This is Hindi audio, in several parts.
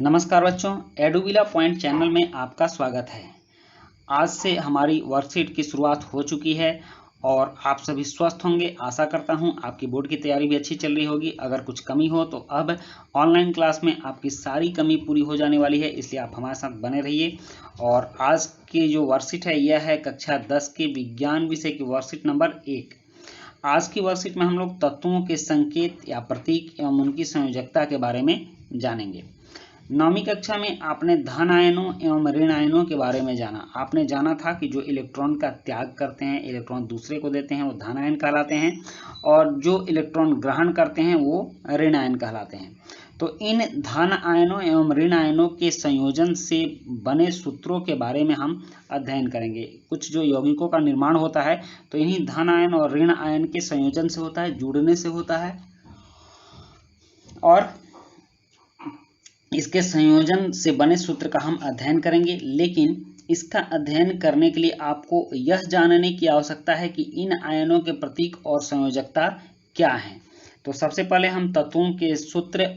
नमस्कार बच्चों, एडुविला पॉइंट चैनल में आपका स्वागत है। आज से हमारी वर्कशीट की शुरुआत हो चुकी है और आप सभी स्वस्थ होंगे। आशा करता हूं आपकी बोर्ड की तैयारी भी अच्छी चल रही होगी। अगर कुछ कमी हो तो अब ऑनलाइन क्लास में आपकी सारी कमी पूरी हो जाने वाली है, इसलिए आप हमारे साथ बने रहिए। और आज की जो वर्कशीट है यह है कक्षा 10 के विज्ञान विषय की वर्कशीट नंबर 1। आज की वर्कशीट में हम लोग तत्वों के संकेत या प्रतीक एवं उनकी संयोजकता के बारे में जानेंगे। 9वीं कक्षा में आपने धन आयनों एवं ऋण आयनों के बारे में जाना। आपने जाना था कि जो इलेक्ट्रॉन का त्याग करते हैं, इलेक्ट्रॉन दूसरे को देते हैं, वो धन आयन कहलाते हैं, और जो इलेक्ट्रॉन ग्रहण करते हैं वो ऋण आयन कहलाते हैं। तो इन धन आयनों एवं ऋण आयनों के संयोजन से बने सूत्रों के बारे में हम अध्ययन करेंगे। कुछ जो यौगिकों का निर्माण होता है तो इन्हीं धन आयन और ऋण आयन के संयोजन से होता है, जुड़ने से होता है, और इसके संयोजन से बने सूत्र का हम अध्ययन करेंगे। लेकिन इसका अध्ययन करने के लिए आपको यह जानने की आवश्यकता है कि इन आयनों के प्रतीक और संयोजकता क्या है। तो सबसे पहले हम तत्वों के सूत्र,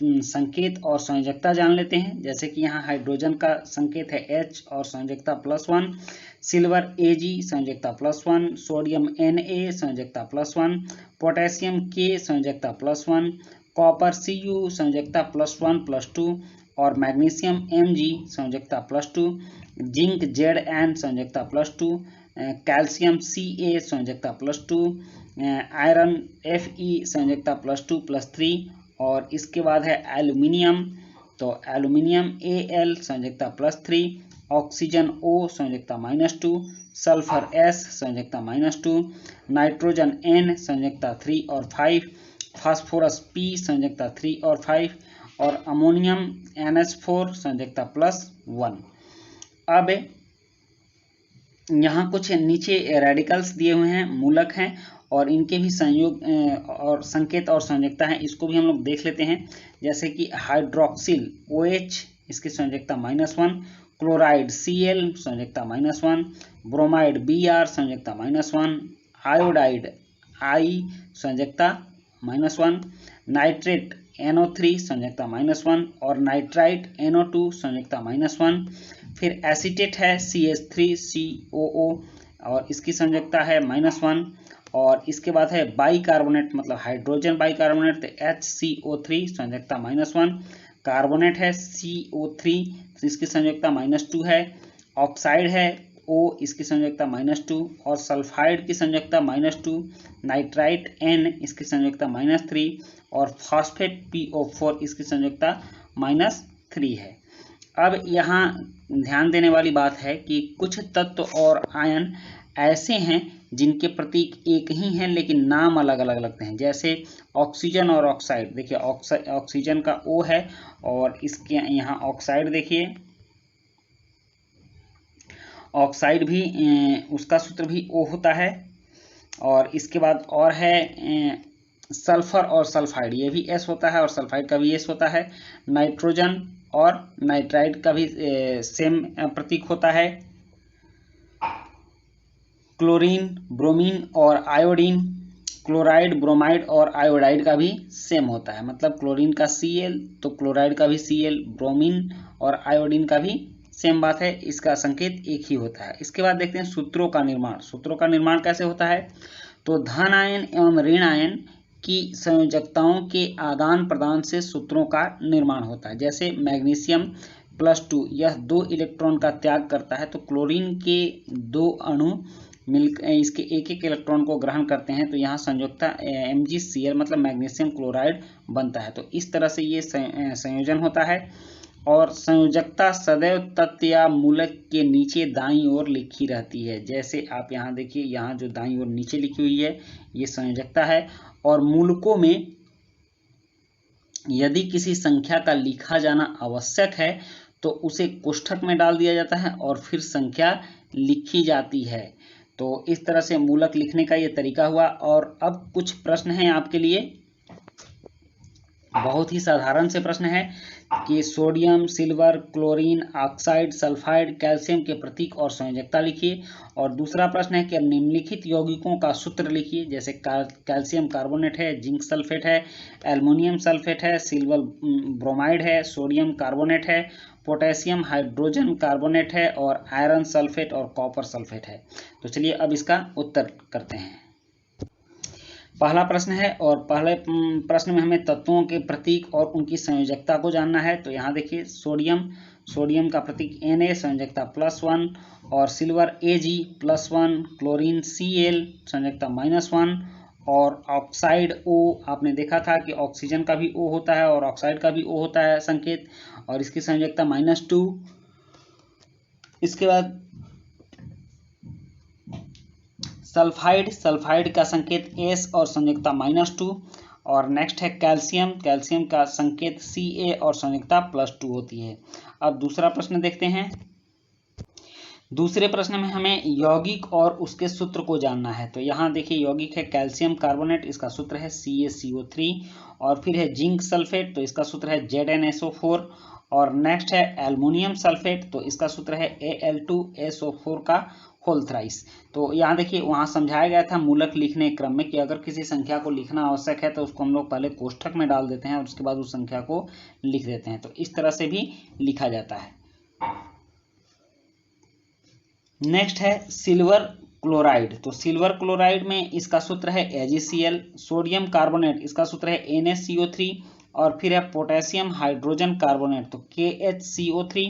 संकेत और संयोजकता जान लेते हैं। जैसे कि यहाँ हाइड्रोजन का संकेत है H और संयोजकता +1, silver Ag संयोजकता +1, sodium Na संयोजकता +1, potassium K संयोजकता +1, copper Cu संयोजकता +1+2 और magnesium Mg संयोजकता +2, zinc Zn संयोजकता +2, calcium Ca संयोजकता +2, iron Fe संयोजकता +2+3, और इसके बाद है एल्यूमिनियम। तो aluminium Al संयोजकता +3, oxygen O संयोजकता -2, sulphur S संयोजकता -2, nitrogen N संयोजकता 3 और 5, फास्फोरस P संयोजकता 3 और 5, और अमोनियम NH4 संयोजकता +1। अब यहाँ कुछ नीचे रेडिकल्स दिए हुए हैं, मूलक हैं, और इनके भी संयोग और संकेत और संयोजकता है, इसको भी हम लोग देख लेते हैं। जैसे कि हाइड्रोक्सिल OH, इसकी संयोजकता -1, chloride Cl संयोजकता -1, bromide Br संयोजकता -1, iodide I संयोजकता -1, nitrate NO3 संयोजकता -1 और नाइट्राइट NO2 संयोजकता -1। फिर एसीटेट है CH3COO और इसकी संयोजकता है -1। और इसके बाद है बाइकार्बोनेट, मतलब हाइड्रोजन बाइकार्बोनेट, तो HCO3 संयोजकता -1। कार्बोनेट है CO3, इसकी संयोजकता -2 है। ऑक्साइड है O, इसकी संयोजकता -2, और सल्फाइड की संयोजकता -2, नाइट्राइट N, इसकी संयोजकता -3, और फॉस्फेट PO4, इसकी संयोजकता -3 है। अब यहाँ ध्यान देने वाली बात है कि कुछ तत्व और आयन ऐसे हैं जिनके प्रतीक एक ही हैं लेकिन नाम अलग अलग लगते हैं। जैसे ऑक्सीजन और ऑक्साइड, देखिए ऑक्सीजन का O है और इसके यहाँ ऑक्साइड, देखिए ऑक्साइड भी उसका सूत्र भी O होता है। और इसके बाद और है सल्फर और सल्फाइड, ये भी S होता है और सल्फाइड का भी S होता है। नाइट्रोजन और नाइट्राइड का भी सेम प्रतीक होता है। क्लोरीन, ब्रोमीन और आयोडीन, क्लोराइड, ब्रोमाइड और आयोडाइड का भी सेम होता है। मतलब क्लोरीन का Cl तो क्लोराइड का भी Cl, ब्रोमीन और आयोडीन का भी सेम बात है, इसका संकेत एक ही होता है। इसके बाद देखते हैं सूत्रों का निर्माण। सूत्रों का निर्माण कैसे होता है? तो धन आयन एवं ऋण आयन की संयोजकताओं के आदान प्रदान से सूत्रों का निर्माण होता है। जैसे मैग्नीशियम +2, यह 2 इलेक्ट्रॉन का त्याग करता है, तो क्लोरीन के 2 अणु मिलकर इसके एक एक इलेक्ट्रॉन को ग्रहण करते हैं, तो यहाँ संयोजकता MgCl मतलब मैग्नीशियम क्लोराइड बनता है। तो इस तरह से ये संयोजन होता है। और संयोजकता सदैव तत्व या मूलक के नीचे दाईं ओर लिखी रहती है। जैसे आप यहाँ देखिए, यहाँ जो दाईं ओर नीचे लिखी हुई है ये संयोजकता है। और मूलकों में यदि किसी संख्या का लिखा जाना आवश्यक है तो उसे कोष्ठक में डाल दिया जाता है और फिर संख्या लिखी जाती है। तो इस तरह से मूलक लिखने का ये तरीका हुआ। और अब कुछ प्रश्न हैं आपके लिए, बहुत ही साधारण से प्रश्न है कि sodium, silver, chlorine, oxide, sulphide, calcium के प्रतीक और संयोजकता लिखिए। और दूसरा प्रश्न है कि निम्नलिखित यौगिकों का सूत्र लिखिए। जैसे कैल्शियम कार्बोनेट है, जिंक सल्फेट है, एल्युमिनियम सल्फेट है, सिल्वर ब्रोमाइड है, सोडियम कार्बोनेट है, पोटेशियम हाइड्रोजन कार्बोनेट है, और आयरन सल्फेट और कॉपर सल्फेट है। तो चलिए अब इसका उत्तर करते हैं। पहला प्रश्न है और पहले प्रश्न में हमें तत्वों के प्रतीक और उनकी संयोजकता को जानना है। तो यहाँ देखिए सोडियम का प्रतीक Na, संयोजकता +1, और सिल्वर Ag +1, क्लोरीन Cl, संयोजकता -1, और ऑक्साइड O, आपने देखा था कि ऑक्सीजन का भी O होता है और ऑक्साइड का भी O होता है संकेत, और इसकी संयोजकता -2। इसके बाद सल्फाइड का संकेत S और संयोजकता -2। और नेक्स्ट है कैल्शियम का संकेत Ca और संयोजकता +2 होती है। अब दूसरा प्रश्न देखते हैं। दूसरे प्रश्न में हमें यौगिक और उसके सूत्र को जानना है। तो यहाँ देखिए यौगिक है कैल्शियम कार्बोनेट, इसका सूत्र है CaCO3, और फिर है जिंक सल्फेट, तो इसका सूत्र है ZnSO4, और नेक्स्ट है एल्युमिनियम सल्फेट, तो इसका सूत्र है Al2SO4 का होल थ्राइस। तो यहाँ देखिए वहाँ समझाया गया था मूलक लिखने क्रम में कि अगर किसी संख्या को लिखना आवश्यक है तो उसको हम लोग पहले कोष्ठक में डाल देते हैं और उसके बाद उस संख्या को लिख देते हैं। तो इस तरह से भी लिखा जाता है। नेक्स्ट है सिल्वर क्लोराइड। तो सिल्वर क्लोराइड में इसका सूत्र है AgCl, सोडियम कार्बोनेट इसका सूत्र है NaCO3, और फिर है पोटेशियम हाइड्रोजन कार्बोनेट, तो KHCO3,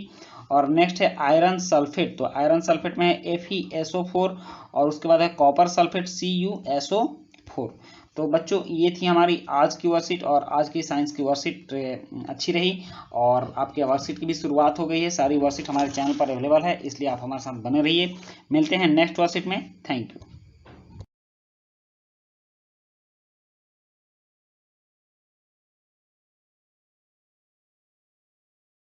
और नेक्स्ट है आयरन सल्फेट। तो आयरन सल्फेट में है FeSO4, और उसके बाद है कॉपर सल्फेट CuSO4। तो बच्चों ये थी हमारी आज की वर्कशीट, और आज की साइंस की वर्कशीट अच्छी रही, और आपके वर्कशीट की भी शुरुआत हो गई है। सारी वर्कशीट हमारे चैनल पर अवेलेबल है, इसलिए आप हमारे साथ बने रहिए। मिलते हैं नेक्स्ट वर्कशीट में। Thank you.